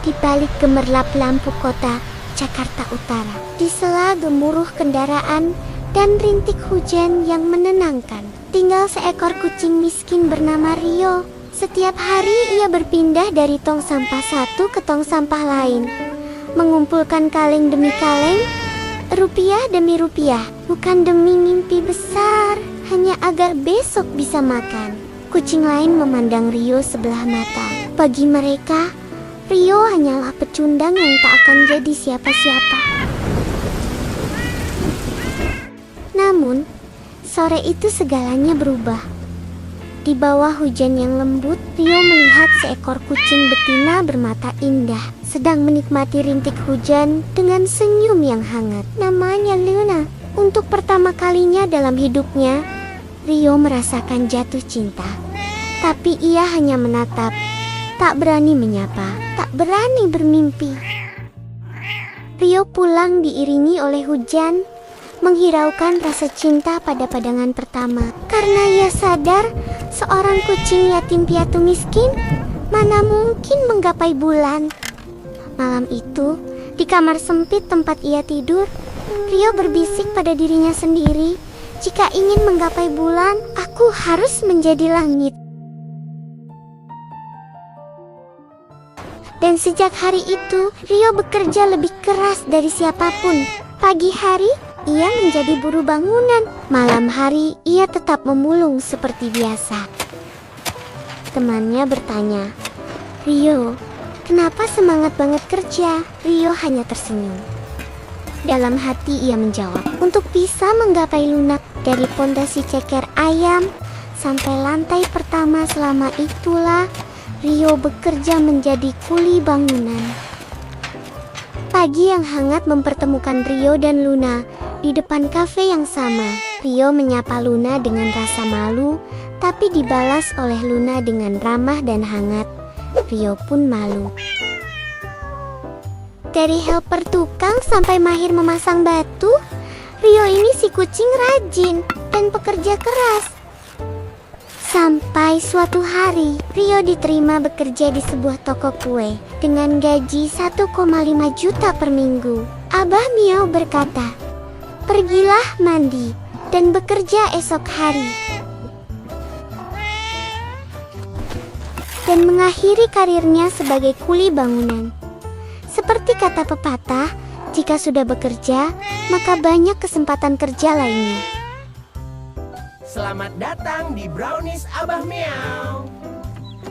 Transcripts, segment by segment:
di balik gemerlap lampu kota Jakarta Utara. Di sela gemuruh kendaraan dan rintik hujan yang menenangkan, tinggal seekor kucing miskin bernama Rio. Setiap hari ia berpindah dari tong sampah satu ke tong sampah lain, mengumpulkan kaleng demi kaleng, rupiah demi rupiah, bukan demi mimpi besar, hanya agar besok bisa makan. Kucing lain memandang Rio sebelah mata. Bagi mereka, Rio hanyalah pecundang yang tak akan jadi siapa-siapa. Namun, sore itu segalanya berubah. Di bawah hujan yang lembut, Rio melihat seekor kucing betina bermata indah sedang menikmati rintik hujan dengan senyum yang hangat. Namanya Luna. Untuk pertama kalinya dalam hidupnya, Rio merasakan jatuh cinta. Tapi ia hanya menatap, tak berani menyapa, tak berani bermimpi. Rio pulang diiringi oleh hujan, menghiraukan rasa cinta pada pandangan pertama. Karena ia sadar, seorang kucing yatim piatu miskin mana mungkin menggapai bulan. Malam itu, di kamar sempit tempat ia tidur, Rio berbisik pada dirinya sendiri, jika ingin menggapai bulan, aku harus menjadi langit. Dan sejak hari itu, Rio bekerja lebih keras dari siapapun. Pagi hari, ia menjadi buruh bangunan. Malam hari, ia tetap memulung seperti biasa. Temannya bertanya, "Rio, kenapa semangat banget kerja?" Rio hanya tersenyum. Dalam hati ia menjawab, "Untuk bisa menggapai lunak dari pondasi ceker ayam sampai lantai pertama, selama itulah Rio bekerja menjadi kuli bangunan." Pagi yang hangat mempertemukan Rio dan Luna di depan kafe yang sama. Rio menyapa Luna dengan rasa malu, tapi dibalas oleh Luna dengan ramah dan hangat. Rio pun malu. Dari helper tukang sampai mahir memasang batu, Rio ini si kucing rajin dan pekerja keras. Sampai suatu hari, Rio diterima bekerja di sebuah toko kue dengan gaji 1,5 juta per minggu. Abah Miau berkata, "Pergilah mandi dan bekerja esok hari." Dan mengakhiri karirnya sebagai kuli bangunan. Seperti kata pepatah, jika sudah bekerja, maka banyak kesempatan kerja lainnya. Selamat datang di Brownies Abah Miau.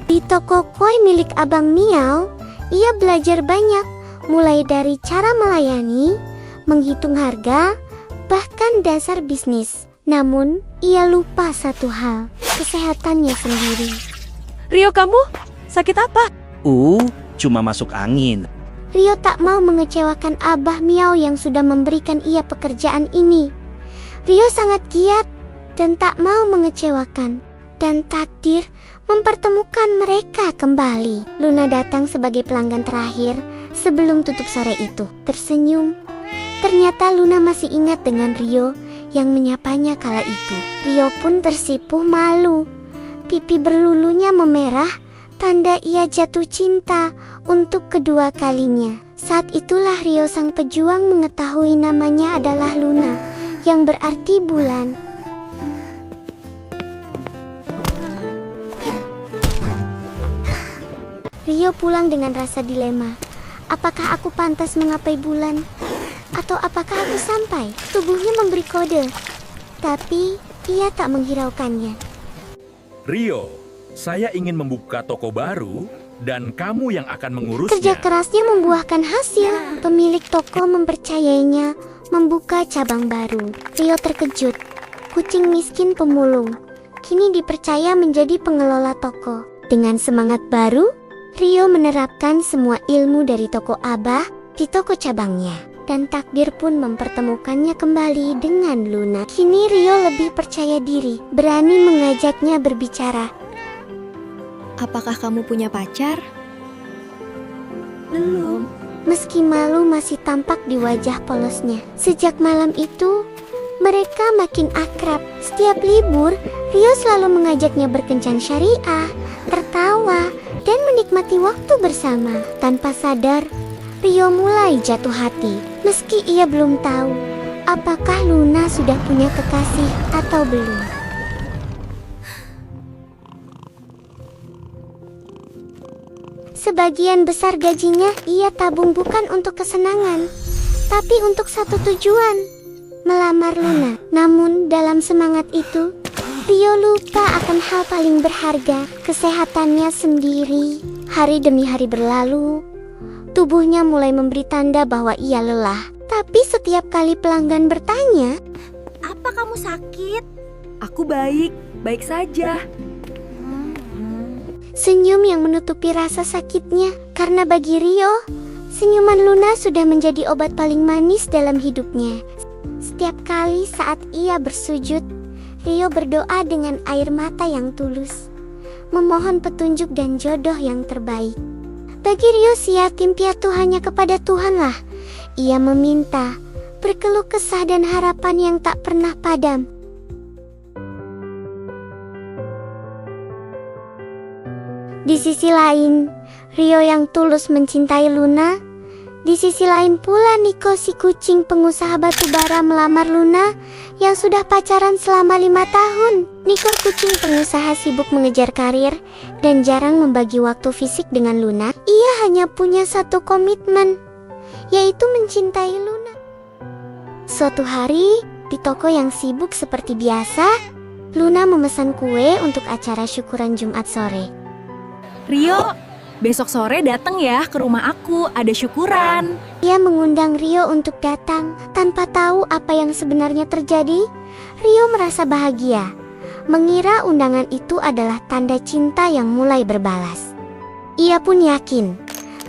Di toko kue milik Abang Miau, ia belajar banyak, mulai dari cara melayani, menghitung harga, bahkan dasar bisnis. Namun, ia lupa satu hal, kesehatannya sendiri. Rio, kamu sakit apa? Cuma masuk angin. Rio tak mau mengecewakan Abah Miau yang sudah memberikan ia pekerjaan ini. Rio sangat giat dan tak mau mengecewakan. Dan takdir mempertemukan mereka kembali. Luna datang sebagai pelanggan terakhir sebelum tutup sore itu. Tersenyum. Ternyata Luna masih ingat dengan Rio yang menyapanya kala itu. Rio pun tersipu malu. Pipi berlulunya memerah, tanda ia jatuh cinta untuk kedua kalinya. Saat itulah Rio sang pejuang mengetahui namanya adalah Luna, yang berarti bulan. Rio pulang dengan rasa dilema. Apakah aku pantas menggapai bulan? Atau apakah aku sampai? Tubuhnya memberi kode, tapi ia tak menghiraukannya. Rio, saya ingin membuka toko baru dan kamu yang akan mengurusnya. Kerja kerasnya membuahkan hasil. Pemilik toko mempercayainya membuka cabang baru. Rio terkejut. Kucing miskin pemulung kini dipercaya menjadi pengelola toko. Dengan semangat baru, Rio menerapkan semua ilmu dari toko Abah di toko cabangnya. Dan takdir pun mempertemukannya kembali dengan Luna. Kini Rio lebih percaya diri, berani mengajaknya berbicara. Apakah kamu punya pacar? Belum. Meski malu masih tampak di wajah polosnya. Sejak malam itu, mereka makin akrab. Setiap libur, Rio selalu mengajaknya berkencan syariah, tertawa, dan menikmati waktu bersama. Tanpa sadar, Rio mulai jatuh hati. Meski ia belum tahu apakah Luna sudah punya kekasih atau belum. Sebagian besar gajinya ia tabung bukan untuk kesenangan, tapi untuk satu tujuan, melamar Luna. Namun dalam semangat itu, Rio lupa akan hal paling berharga, kesehatannya sendiri. Hari demi hari berlalu, tubuhnya mulai memberi tanda bahwa ia lelah. Tapi setiap kali pelanggan bertanya, Apa kamu sakit? Aku baik saja. senyum yang menutupi rasa sakitnya. Karena bagi Rio, senyuman Luna sudah menjadi obat paling manis dalam hidupnya. Setiap kali saat ia bersujud, Rio berdoa dengan air mata yang tulus, memohon petunjuk dan jodoh yang terbaik. Bagi Rio, yatim piatu hanya kepada Tuhanlah ia meminta, berkeluh kesah dan harapan yang tak pernah padam. Di sisi lain, Rio yang tulus mencintai Luna. Di sisi lain pula Nico si kucing pengusaha batu bara melamar Luna yang sudah pacaran selama 5 tahun. Nico kucing pengusaha sibuk mengejar karir dan jarang membagi waktu fisik dengan Luna. Ia hanya punya satu komitmen, yaitu mencintai Luna. Suatu hari, di toko yang sibuk seperti biasa, Luna memesan kue untuk acara syukuran Jumat sore. Rio, besok sore datang ya ke rumah aku, ada syukuran. Ia mengundang Rio untuk datang. Tanpa tahu apa yang sebenarnya terjadi, Rio merasa bahagia, mengira undangan itu adalah tanda cinta yang mulai berbalas. Ia pun yakin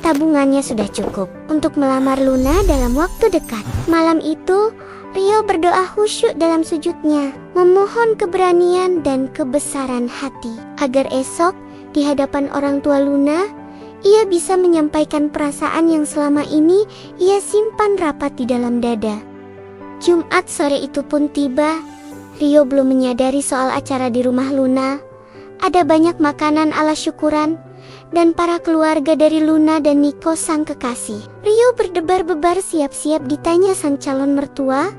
tabungannya sudah cukup untuk melamar Luna dalam waktu dekat. Malam itu, Rio berdoa khusyuk dalam sujudnya, memohon keberanian dan kebesaran hati agar esok di hadapan orang tua Luna, ia bisa menyampaikan perasaan yang selama ini ia simpan rapat di dalam dada. Jumat sore itu pun tiba. Rio belum menyadari soal acara di rumah Luna. Ada banyak makanan ala syukuran dan para keluarga dari Luna dan Nico sang kekasih. Rio berdebar-debar siap-siap ditanya sang calon mertua.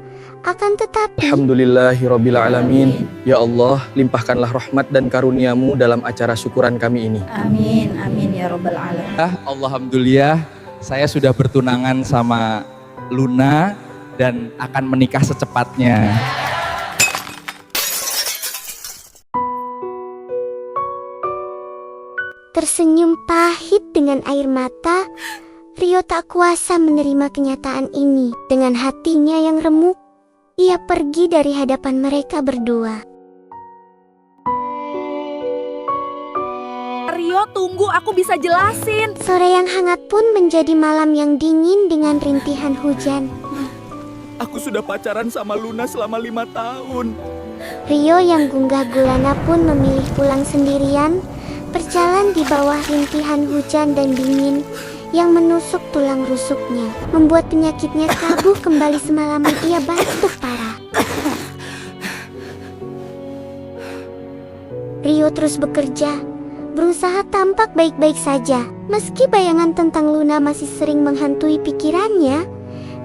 Akan tetapi, Alhamdulillahirrabbilalamin. Ya Allah, limpahkanlah rahmat dan karuniamu dalam acara syukuran kami ini. Amin, amin ya robbal alamin. Alhamdulillah, saya sudah bertunangan sama Luna dan akan menikah secepatnya. tersenyum pahit dengan air mata, Rio tak kuasa menerima kenyataan ini. Dengan hatinya yang remuk, ia pergi dari hadapan mereka berdua. Rio, tunggu, aku bisa jelasin. Sore yang hangat pun menjadi malam yang dingin dengan rintihan hujan. Aku sudah pacaran sama Luna selama 5 tahun. Rio yang gunggah gulana pun memilih pulang sendirian, berjalan di bawah rintihan hujan dan dingin yang menusuk tulang rusuknya, membuat penyakitnya kambuh kembali. Semalaman ia batuk parah. Rio terus bekerja, berusaha tampak baik-baik saja. Meski bayangan tentang Luna masih sering menghantui pikirannya,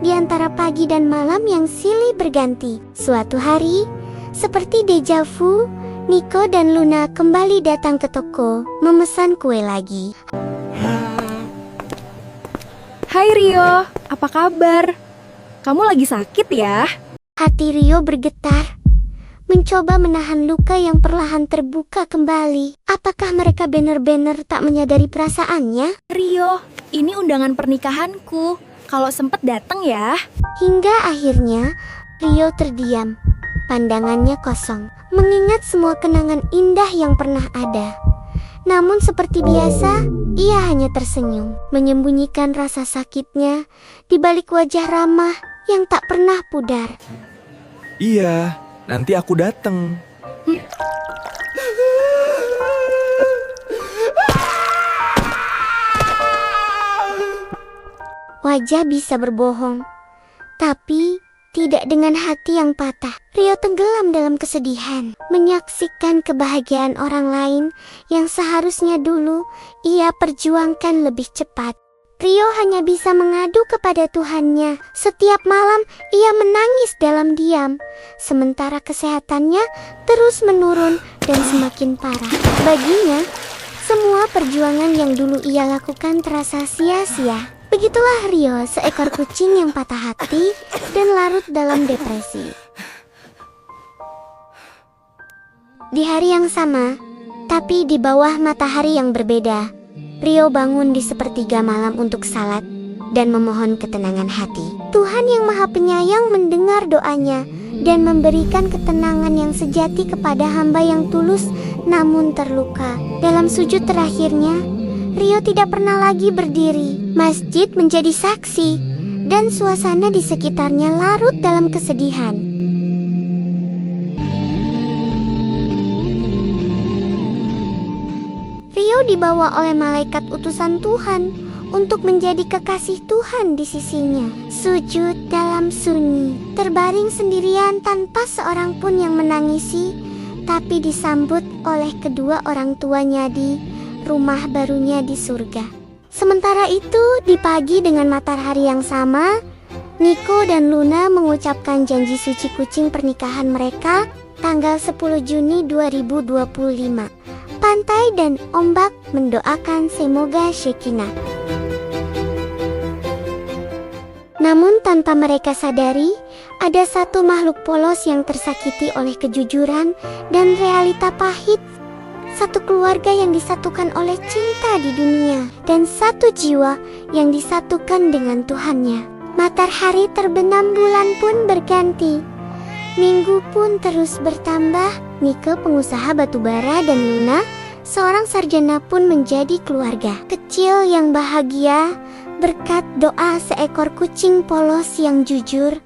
di antara pagi dan malam yang silih berganti. Suatu hari, seperti deja vu, Nico dan Luna kembali datang ke toko, memesan kue lagi. Hai Rio, apa kabar? Kamu lagi sakit ya? Hati Rio bergetar, mencoba menahan luka yang perlahan terbuka kembali. Apakah mereka benar-benar tak menyadari perasaannya? Rio, ini undangan pernikahanku. Kalau sempet datang ya. Hingga akhirnya Rio terdiam, pandangannya kosong, mengingat semua kenangan indah yang pernah ada. Namun seperti biasa, ia hanya tersenyum, menyembunyikan rasa sakitnya di balik wajah ramah yang tak pernah pudar. Iya, nanti aku datang. Wajah bisa berbohong, tapi Tidak dengan hati yang patah, Rio tenggelam dalam kesedihan, menyaksikan kebahagiaan orang lain yang seharusnya dulu ia perjuangkan lebih cepat. Rio hanya bisa mengadu kepada Tuhannya. Setiap malam ia menangis dalam diam, sementara kesehatannya terus menurun dan semakin parah. Baginya, semua perjuangan yang dulu ia lakukan terasa sia-sia. Begitulah Rio, seekor kucing yang patah hati dan larut dalam depresi. Di hari yang sama, tapi di bawah matahari yang berbeda, Rio bangun di sepertiga malam untuk salat dan memohon ketenangan hati. Tuhan yang Maha Penyayang mendengar doanya dan memberikan ketenangan yang sejati kepada hamba yang tulus namun terluka. Dalam sujud terakhirnya, Rio tidak pernah lagi berdiri. Masjid menjadi saksi, dan suasana di sekitarnya larut dalam kesedihan. Rio dibawa oleh malaikat utusan Tuhan untuk menjadi kekasih Tuhan di sisinya. Sujud dalam sunyi, terbaring sendirian tanpa seorang pun yang menangisi, tapi disambut oleh kedua orang tuanya di rumah barunya di surga. Sementara itu, di pagi dengan matahari yang sama, Nico dan Luna mengucapkan janji suci kucing pernikahan mereka tanggal 10 Juni 2025. Pantai dan ombak mendoakan semoga Shekinah. Namun tanpa mereka sadari, ada satu makhluk polos yang tersakiti oleh kejujuran dan realita pahit. Satu keluarga yang disatukan oleh cinta di dunia, dan satu jiwa yang disatukan dengan Tuhannya. Matahari terbenam, bulan pun berganti. Minggu pun terus bertambah. Nico, pengusaha batubara, dan Luna, seorang sarjana, pun menjadi keluarga kecil yang bahagia berkat doa seekor kucing polos yang jujur.